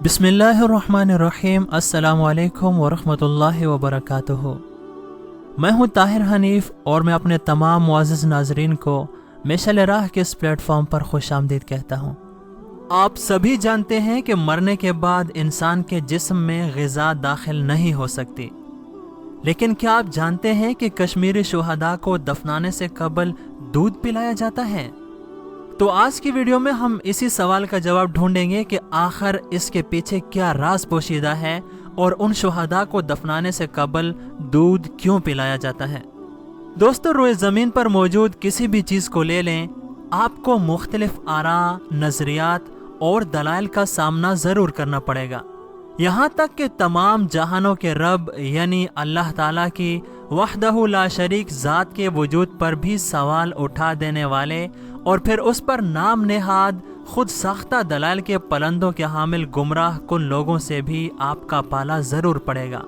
बिस्मिल्लाहिर्रहमानिर्रहीम। अस्सलाम-ओ-अलैकुम वरहमतुल्लाहि वबरकातुहू। मैं हूँ ताहिर हनीफ और मैं अपने तमाम मुअज़्ज़िज़ नाज़रीन को मिशाले राह के इस प्लेटफॉर्म पर खुशामदीद कहता हूँ। आप सभी जानते हैं कि मरने के बाद इंसान के जिस्म में ग़िज़ा दाखिल नहीं हो सकती, लेकिन क्या आप जानते हैं कि कश्मीरी शुहदा को दफनाने से कबल दूध पिलाया जाता है? तो आज की वीडियो में हम इसी सवाल का जवाब ढूंढेंगे कि आखिर इसके पीछे क्या राज पोशीदा है और उन शुहदा को दफनाने से कबल दूध क्यों पिलाया जाता है। दोस्तों, रोए ज़मीन पर मौजूद किसी भी चीज़ को ले लें, आपको मुख्तलिफ आरा, नज़रियात और दलाइल का सामना ज़रूर करना पड़ेगा। यहाँ तक कि तमाम जहानों के रब यानी अल्लाह ताला की वहदहू ला शरीक ज़ात के वजूद पर भी सवाल उठा देने वाले और फिर उस पर नाम नेहाद खुद साख्ता दलाइल के पलंदों के हामिल गुमराह कुन लोगों से भी आपका पाला ज़रूर पड़ेगा।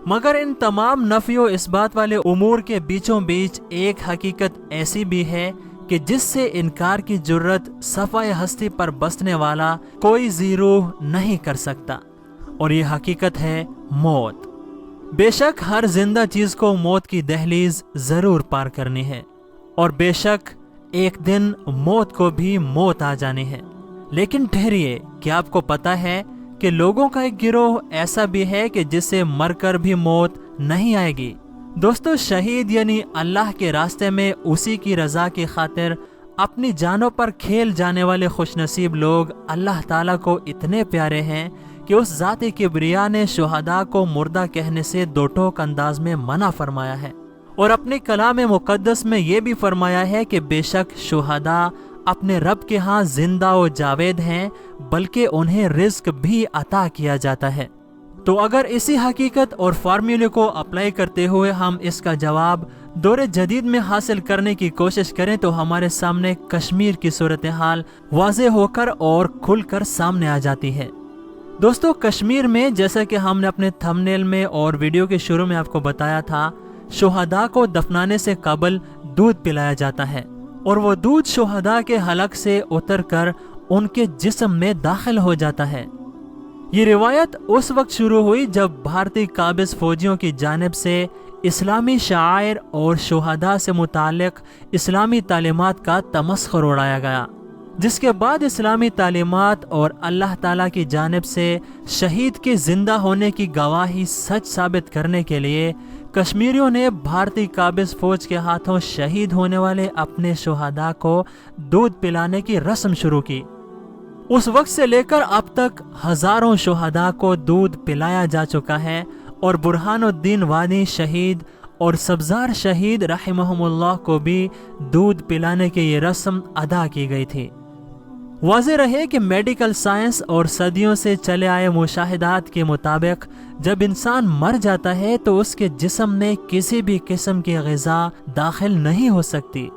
मगर इन तमाम नफ़ियो इस बात वाले उमूर के बीचों बीच एक हकीकत ऐसी भी है कि जिससे इनकार की जुर्रत सफ़ाए हस्ती पर बसने वाला कोई ज़रूर नहीं कर सकता, और ये हकीकत है मौत। बेशक हर जिंदा चीज़ को मौत की दहलीज ज़रूर पार करनी है, और बेशक एक दिन मौत को भी मौत आ जानी है। लेकिन ठहरिए, क्या आपको पता है कि लोगों का एक गिरोह ऐसा भी है कि जिसे मरकर भी मौत नहीं आएगी। दोस्तों, शहीद यानी अल्लाह के रास्ते में उसी की रज़ा की खातिर अपनी जानों पर खेल जाने वाले खुशनसीब लोग अल्लाह ताला को इतने प्यारे हैं कि उस ज़ात किबरिया ने शुहदा को मुर्दा कहने से दो टोक अंदाज में मना फरमाया है, और अपने कलाम मुकद्दस में ये भी फरमाया है कि बेशक शुहदा अपने रब के यहाँ जिंदा व जावेद हैं, बल्कि उन्हें रिज्क भी अता किया जाता है। तो अगर इसी हकीकत और फार्मूले को अप्लाई करते हुए हम इसका जवाब दौरे जदीद में हासिल करने की कोशिश करें तो हमारे सामने कश्मीर की सूरत हाल वाज़े होकर और खुलकर सामने आ जाती है। दोस्तों, कश्मीर में जैसा कि हमने अपने थंबनेल में और वीडियो के शुरू में आपको बताया था, शुहदा को दफनाने से कबल दूध पिलाया जाता है, और वो दूध शुहदा के हलक से उतरकर उनके जिस्म में दाखिल हो जाता है। ये रिवायत उस वक्त शुरू हुई जब भारतीय काबिज फौजियों की जानिब से इस्लामी शायर और शुहदा से मुतालिक इस्लामी तालीमात का तमस्खुर उड़ाया गया, जिसके बाद इस्लामी तालीमात और अल्लाह ताला की जानिब से शहीद के जिंदा होने की गवाही सच साबित करने के लिए कश्मीरियों ने भारतीय काबिज फौज के हाथों शहीद होने वाले अपने शुहदा को दूध पिलाने की रस्म शुरू की। उस वक्त से लेकर अब तक हजारों शुहदा को दूध पिलाया जा चुका है, और बुरहानुद्दीन वानी शहीद और सब्जार शहीद रहमहुमुल्लाह को भी दूध पिलाने की ये रस्म अदा की गई थी। वाज़ेह रहे कि मेडिकल साइंस और सदियों से चले आए मुशाहिदात के मुताबिक जब इंसान मर जाता है तो उसके जिस्म में किसी भी किस्म की ग़िज़ा दाखिल नहीं हो सकती।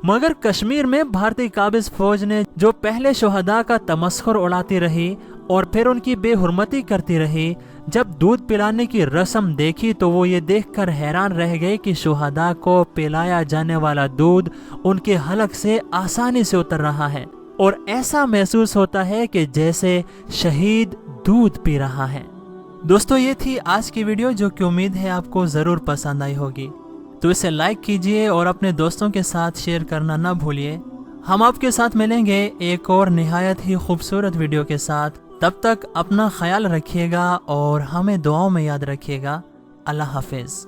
मगर कश्मीर में भारतीय काबिज फौज ने जो पहले शुहदा का तमस्खुर उड़ाती रही और फिर उनकी बेहुरमती करती रही, जब दूध पिलाने की रस्म देखी तो वो ये देखकर हैरान रह गए कि शुहदा को पिलाया जाने वाला दूध उनके हलक से आसानी से उतर रहा है, और ऐसा महसूस होता है कि जैसे शहीद दूध पी रहा है। दोस्तों, ये थी आज की वीडियो, जो कि उम्मीद है आपको ज़रूर पसंद आई होगी। तो इसे लाइक कीजिए और अपने दोस्तों के साथ शेयर करना ना भूलिए। हम आपके साथ मिलेंगे एक और निहायत ही खूबसूरत वीडियो के साथ। तब तक अपना ख्याल रखिएगा और हमें दुआओं में याद रखिएगा। अल्लाह हाफिज़।